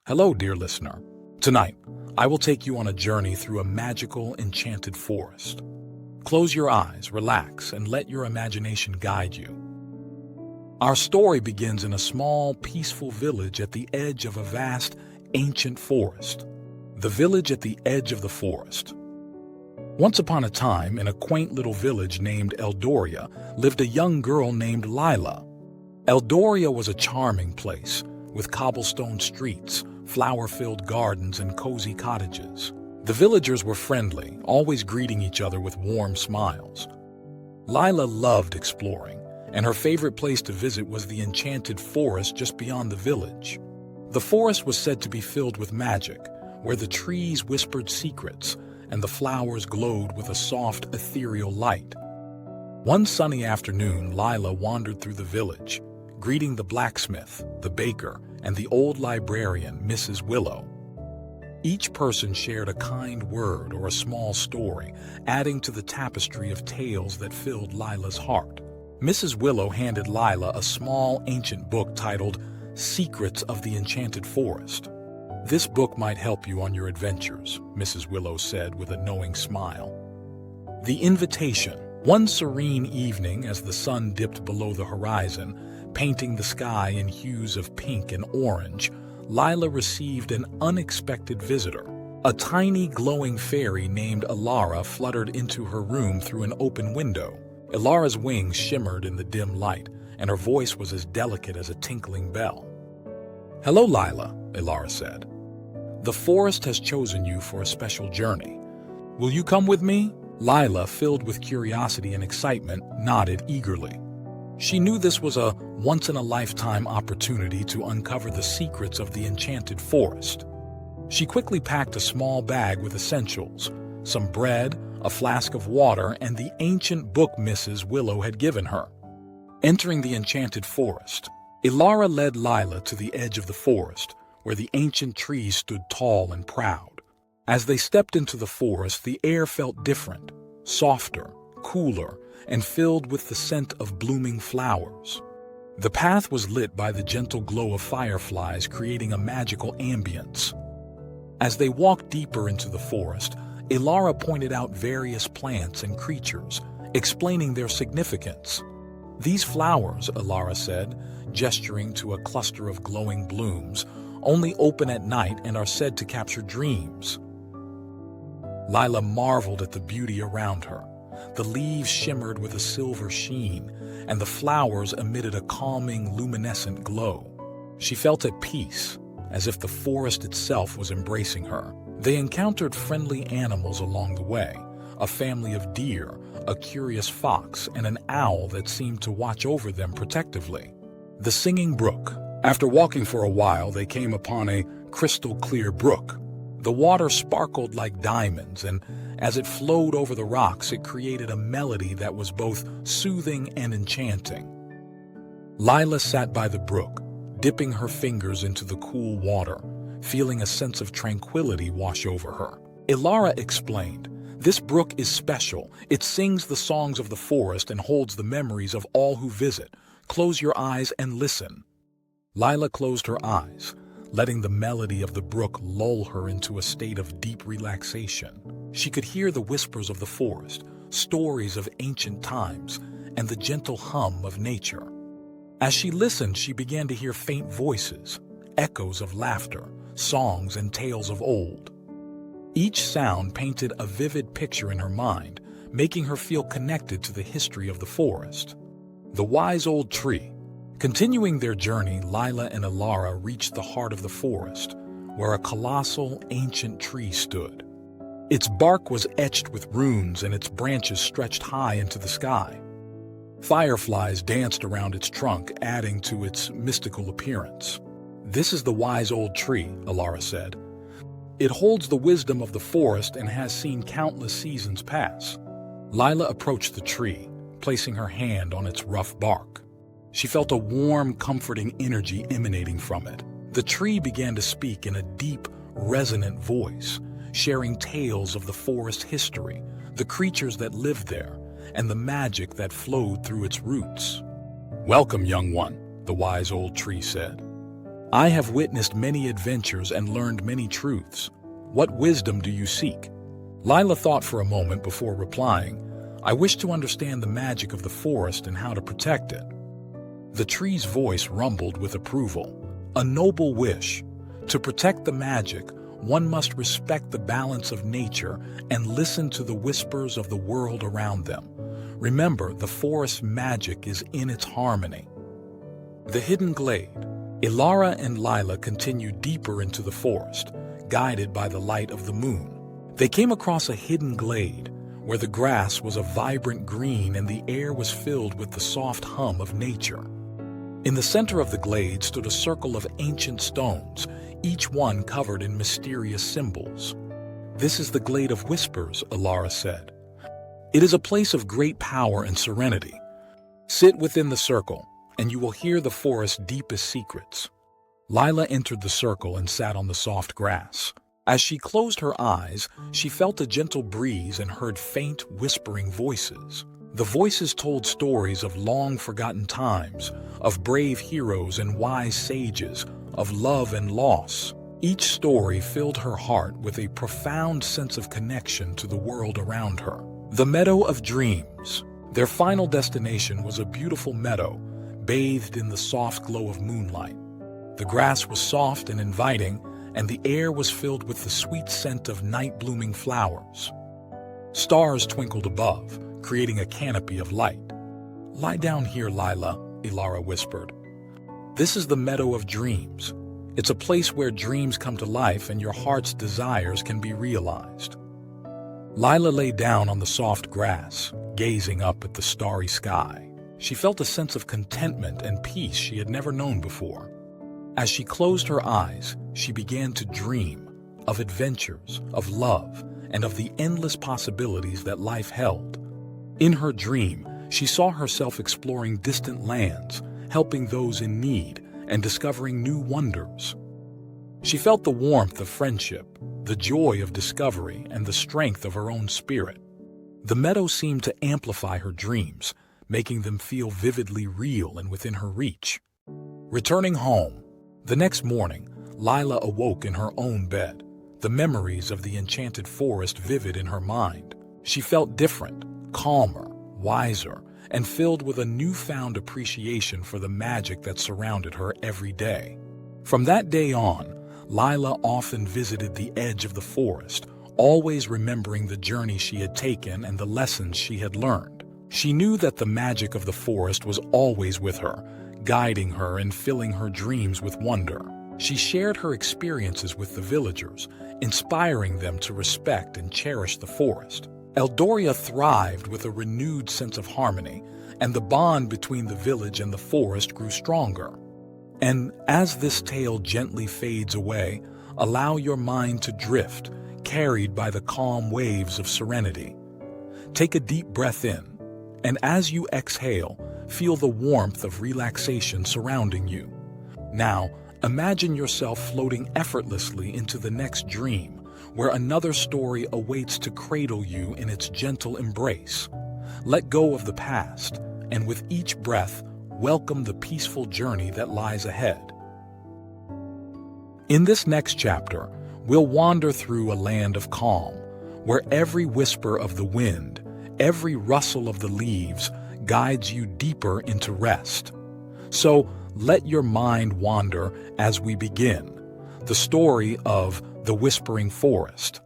Hello, dear listener. Tonight, I will take you on a journey through a magical, enchanted forest. Close your eyes, relax, and let your imagination guide you. Our story begins in a small, peaceful village at the edge of a vast, ancient forest. The village at the edge of the forest. Once upon a time, in a quaint little village named Eldoria, lived a young girl named Lila. Eldoria was a charming place, with cobblestone streets, flower-filled gardens, and cozy cottages. The villagers were friendly, always greeting each other with warm smiles. Lila loved exploring, and her favorite place to visit was the enchanted forest just beyond the village. The forest was said to be filled with magic, where the trees whispered secrets and the flowers glowed with a soft, ethereal light. One sunny afternoon, Lila wandered through the village, greeting the blacksmith, the baker, and the old librarian, Mrs. Willow. Each person shared a kind word or a small story, adding to the tapestry of tales that filled Lila's heart. Mrs. Willow handed Lila a small, ancient book titled Secrets of the Enchanted Forest. "This book might help you on your adventures," Mrs. Willow said with a knowing smile. The invitation. One serene evening, as the sun dipped below the horizon, painting the sky in hues of pink and orange, Lila received an unexpected visitor. A tiny glowing fairy named Elara fluttered into her room through an open window. Elara's wings shimmered in the dim light, and her voice was as delicate as a tinkling bell. "Hello, Lila," Elara said. "The forest has chosen you for a special journey. Will you come with me?" Lila, filled with curiosity and excitement, nodded eagerly. She knew this was a once-in-a-lifetime opportunity to uncover the secrets of the enchanted forest. She quickly packed a small bag with essentials, some bread, a flask of water, and the ancient book Mrs. Willow had given her. Entering the enchanted forest, Elara led Lila to the edge of the forest, where the ancient trees stood tall and proud. As they stepped into the forest, the air felt different, softer, cooler, and filled with the scent of blooming flowers. The path was lit by the gentle glow of fireflies, creating a magical ambience. As they walked deeper into the forest, Elara pointed out various plants and creatures, explaining their significance. "These flowers," Elara said, gesturing to a cluster of glowing blooms, "only open at night and are said to capture dreams." Lila marveled at the beauty around her. The leaves shimmered with a silver sheen, and the flowers emitted a calming, luminescent glow. She felt at peace, as if the forest itself was embracing her. They encountered friendly animals along the way, a family of deer, a curious fox, and an owl that seemed to watch over them protectively. The singing brook. After walking for a while, they came upon a crystal-clear brook. The water sparkled like diamonds, and as it flowed over the rocks, it created a melody that was both soothing and enchanting. Lila sat by the brook, dipping her fingers into the cool water, feeling a sense of tranquility wash over her. Elara explained, "This brook is special. It sings the songs of the forest and holds the memories of all who visit. Close your eyes and listen." Lila closed her eyes, letting the melody of the brook lull her into a state of deep relaxation. She could hear the whispers of the forest, stories of ancient times, and the gentle hum of nature. As she listened, she began to hear faint voices, echoes of laughter, songs, and tales of old. Each sound painted a vivid picture in her mind, making her feel connected to the history of the forest. The wise old tree. Continuing their journey, Lila and Elara reached the heart of the forest, where a colossal, ancient tree stood. Its bark was etched with runes and its branches stretched high into the sky. Fireflies danced around its trunk, adding to its mystical appearance. "This is the wise old tree," Elara said. "It holds the wisdom of the forest and has seen countless seasons pass." Lila approached the tree, placing her hand on its rough bark. She felt a warm, comforting energy emanating from it. The tree began to speak in a deep, resonant voice, sharing tales of the forest history, the creatures that lived there, and the magic that flowed through its roots. "Welcome, young one," the wise old tree said. I have witnessed many adventures and learned many truths. What wisdom do you seek? Lila thought for a moment before replying, I wish to understand the magic of the forest and how to protect it. The tree's voice rumbled with approval. A noble wish. To protect the magic, one must respect the balance of nature and listen to the whispers of the world around them. Remember, the forest's magic is in its harmony. The hidden glade. Ilara and Lila continued deeper into the forest, guided by the light of the moon. They came across a hidden glade, where the grass was a vibrant green and the air was filled with the soft hum of nature. In the center of the glade stood a circle of ancient stones, each one covered in mysterious symbols. This is the Glade of Whispers, Ilara said. It is a place of great power and serenity. Sit within the circle, and you will hear the forest's deepest secrets. Lila entered the circle and sat on the soft grass. As she closed her eyes, she felt a gentle breeze and heard faint, whispering voices. The voices told stories of long-forgotten times, of brave heroes and wise sages, of love and loss. Each story filled her heart with a profound sense of connection to the world around her. The Meadow of Dreams. Their final destination was a beautiful meadow, bathed in the soft glow of moonlight. The grass was soft and inviting, and the air was filled with the sweet scent of night-blooming flowers. Stars twinkled above, creating a canopy of light. Lie down here, Lila, Ilara whispered. This is the Meadow of Dreams. It's a place where dreams come to life and your heart's desires can be realized. Lila lay down on the soft grass, gazing up at the starry sky. She felt a sense of contentment and peace she had never known before. As she closed her eyes, she began to dream of adventures, of love, and of the endless possibilities that life held. In her dream, she saw herself exploring distant lands, helping those in need, and discovering new wonders. She felt the warmth of friendship, the joy of discovery, and the strength of her own spirit. The meadow seemed to amplify her dreams, making them feel vividly real and within her reach. Returning home. The next morning, Lila awoke in her own bed, the memories of the enchanted forest vivid in her mind. She felt different, calmer, wiser, and filled with a newfound appreciation for the magic that surrounded her every day. From that day on, Lila often visited the edge of the forest, always remembering the journey she had taken and the lessons she had learned. She knew that the magic of the forest was always with her, guiding her and filling her dreams with wonder. She shared her experiences with the villagers, inspiring them to respect and cherish the forest. Eldoria thrived with a renewed sense of harmony, and the bond between the village and the forest grew stronger. And as this tale gently fades away, allow your mind to drift, carried by the calm waves of serenity. Take a deep breath in, and as you exhale, feel the warmth of relaxation surrounding you. Now, imagine yourself floating effortlessly into the next dream, where another story awaits to cradle you in its gentle embrace. Let go of the past, and with each breath, welcome the peaceful journey that lies ahead. In this next chapter, we'll wander through a land of calm, where every whisper of the wind, every rustle of the leaves guides you deeper into rest. So let your mind wander as we begin the story of the Whispering Forest.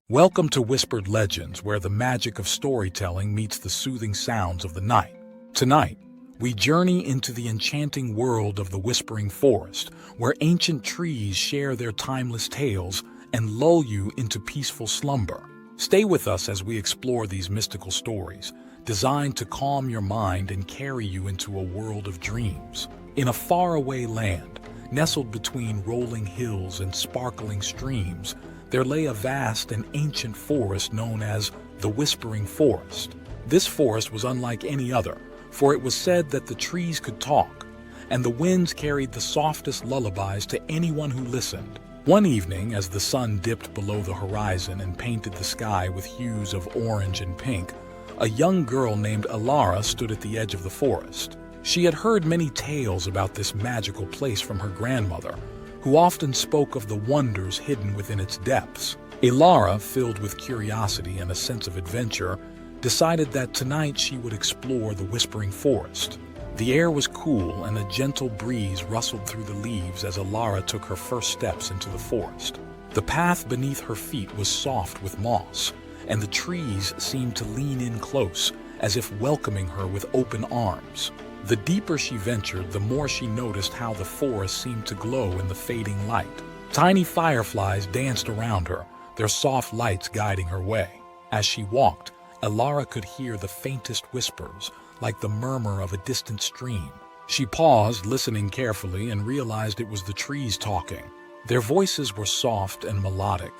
Welcome to Whispered Legends, where the magic of storytelling meets the soothing sounds of the night. Tonight, we journey into the enchanting world of the Whispering Forest, where ancient trees share their timeless tales and lull you into peaceful slumber. Stay with us as we explore these mystical stories, designed to calm your mind and carry you into a world of dreams. In a faraway land, nestled between rolling hills and sparkling streams, there lay a vast and ancient forest known as the Whispering Forest. This forest was unlike any other, for it was said that the trees could talk, and the winds carried the softest lullabies to anyone who listened. One evening, as the sun dipped below the horizon and painted the sky with hues of orange and pink, a young girl named Ilara stood at the edge of the forest. She had heard many tales about this magical place from her grandmother, who often spoke of the wonders hidden within its depths. Elara, filled with curiosity and a sense of adventure, decided that tonight she would explore the Whispering Forest. The air was cool and a gentle breeze rustled through the leaves as Elara took her first steps into the forest. The path beneath her feet was soft with moss, and the trees seemed to lean in close, as if welcoming her with open arms. The deeper she ventured, the more she noticed how the forest seemed to glow in the fading light. Tiny fireflies danced around her, their soft lights guiding her way. As she walked, Elara could hear the faintest whispers, like the murmur of a distant stream. She paused, listening carefully, and realized it was the trees talking. Their voices were soft and melodic,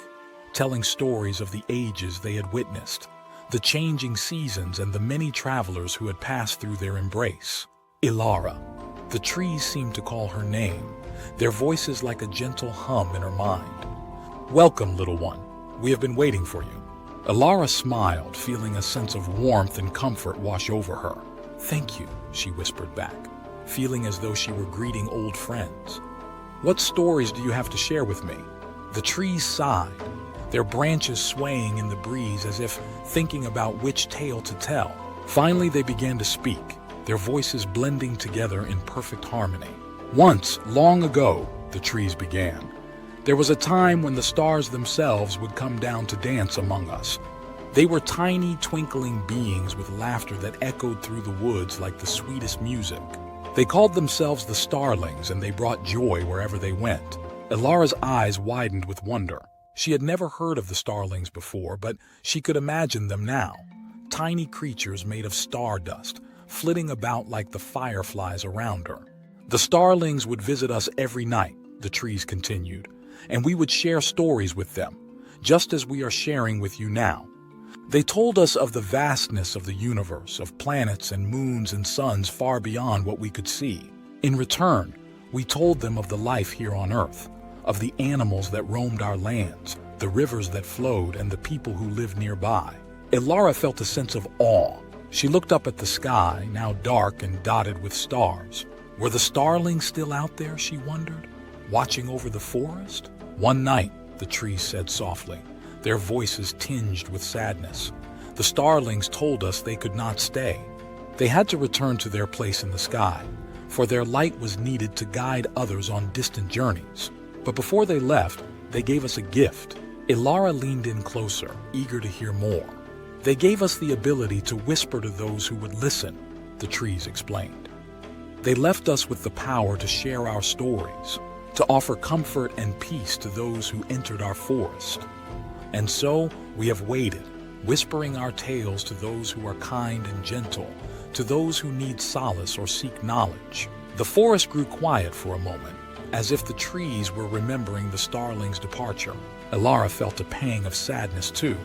telling stories of the ages they had witnessed, the changing seasons and the many travelers who had passed through their embrace. Elara. The trees seemed to call her name, their voices like a gentle hum in her mind. "Welcome, little one. We have been waiting for you." Elara smiled, feeling a sense of warmth and comfort wash over her. "Thank you," she whispered back, feeling as though she were greeting old friends. "What stories do you have to share with me?" The trees sighed, their branches swaying in the breeze as if thinking about which tale to tell. Finally, they began to speak, their voices blending together in perfect harmony. "Once, long ago," the trees began, "there was a time when the stars themselves would come down to dance among us. They were tiny, twinkling beings with laughter that echoed through the woods like the sweetest music. They called themselves the Starlings, and they brought joy wherever they went." Elara's eyes widened with wonder. She had never heard of the Starlings before, but she could imagine them now. Tiny creatures made of stardust, flitting about like the fireflies around her. "The Starlings would visit us every night," the trees continued, "and we would share stories with them, just as we are sharing with you now. They told us of the vastness of the universe, of planets and moons and suns far beyond what we could see. In return, we told them of the life here on Earth, of the animals that roamed our lands, the rivers that flowed, and the people who lived nearby." Elara felt a sense of awe. She looked up at the sky, now dark and dotted with stars. Were the Starlings still out there, she wondered, watching over the forest? "One night," the trees said softly, their voices tinged with sadness, "the Starlings told us they could not stay. They had to return to their place in the sky, for their light was needed to guide others on distant journeys. But before they left, they gave us a gift." Elara leaned in closer, eager to hear more. "They gave us the ability to whisper to those who would listen," the trees explained. "They left us with the power to share our stories, to offer comfort and peace to those who entered our forest. And so we have waited, whispering our tales to those who are kind and gentle, to those who need solace or seek knowledge." The forest grew quiet for a moment, as if the trees were remembering the Starlings' departure. Elara felt a pang of sadness too,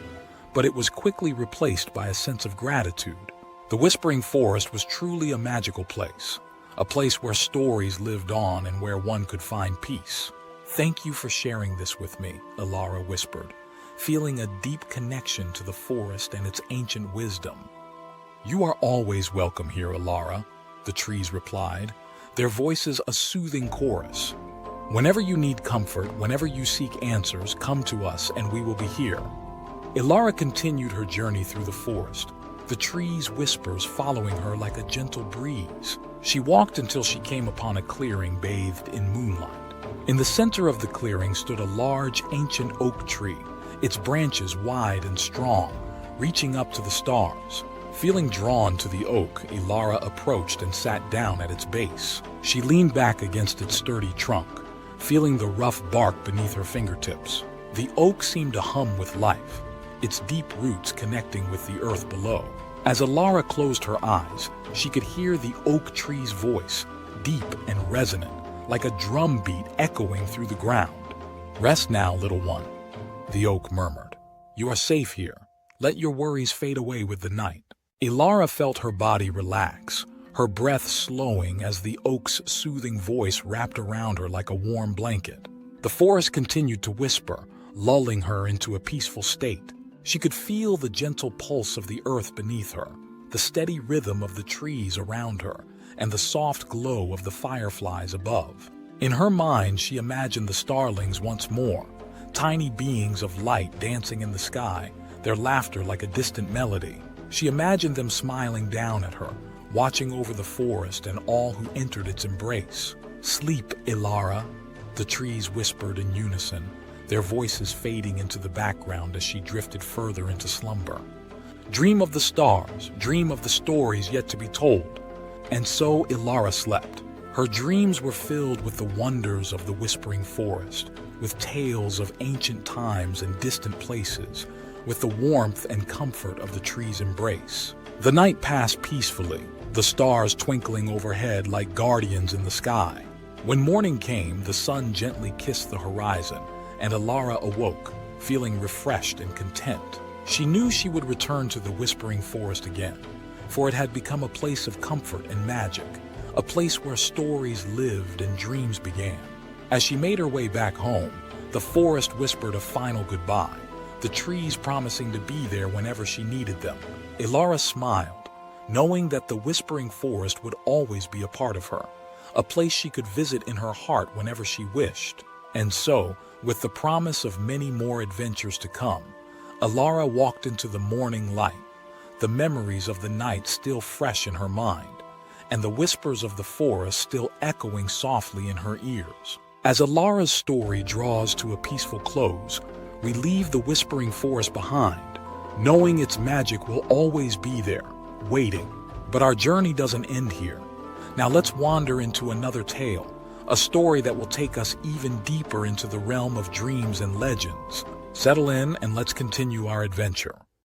but it was quickly replaced by a sense of gratitude. The Whispering Forest was truly a magical place, a place where stories lived on and where one could find peace. "Thank you for sharing this with me," Elara whispered, feeling a deep connection to the forest and its ancient wisdom. "You are always welcome here, Elara," the trees replied, their voices a soothing chorus. "Whenever you need comfort, whenever you seek answers, come to us and we will be here." Elara continued her journey through the forest, the trees' whispers following her like a gentle breeze. She walked until she came upon a clearing bathed in moonlight. In the center of the clearing stood a large, ancient oak tree, its branches wide and strong, reaching up to the stars. Feeling drawn to the oak, Elara approached and sat down at its base. She leaned back against its sturdy trunk, feeling the rough bark beneath her fingertips. The oak seemed to hum with life, its deep roots connecting with the earth below. As Elara closed her eyes, she could hear the oak tree's voice, deep and resonant, like a drum beat echoing through the ground. "Rest now, little one," the oak murmured. "You are safe here. Let your worries fade away with the night." Elara felt her body relax, her breath slowing as the oak's soothing voice wrapped around her like a warm blanket. The forest continued to whisper, lulling her into a peaceful state. She could feel the gentle pulse of the earth beneath her, the steady rhythm of the trees around her, and the soft glow of the fireflies above. In her mind, she imagined the starlings once more, tiny beings of light dancing in the sky, their laughter like a distant melody. She imagined them smiling down at her, watching over the forest and all who entered its embrace. "Sleep, Elara," the trees whispered in unison, their voices fading into the background as she drifted further into slumber. "Dream of the stars, dream of the stories yet to be told." And so Elara slept. Her dreams were filled with the wonders of the whispering forest, with tales of ancient times and distant places, with the warmth and comfort of the tree's embrace. The night passed peacefully, the stars twinkling overhead like guardians in the sky. When morning came, the sun gently kissed the horizon, and Elara awoke, feeling refreshed and content. She knew she would return to the whispering forest again, for it had become a place of comfort and magic, a place where stories lived and dreams began. As she made her way back home, the forest whispered a final goodbye, the trees promising to be there whenever she needed them. Elara smiled, knowing that the whispering forest would always be a part of her, a place she could visit in her heart whenever she wished. And so, with the promise of many more adventures to come, Elara walked into the morning light, the memories of the night still fresh in her mind, and the whispers of the forest still echoing softly in her ears. As Elara's story draws to a peaceful close, we leave the whispering forest behind, knowing its magic will always be there, waiting. But our journey doesn't end here. Now let's wander into another tale, a story that will take us even deeper into the realm of dreams and legends. Settle in and let's continue our adventure.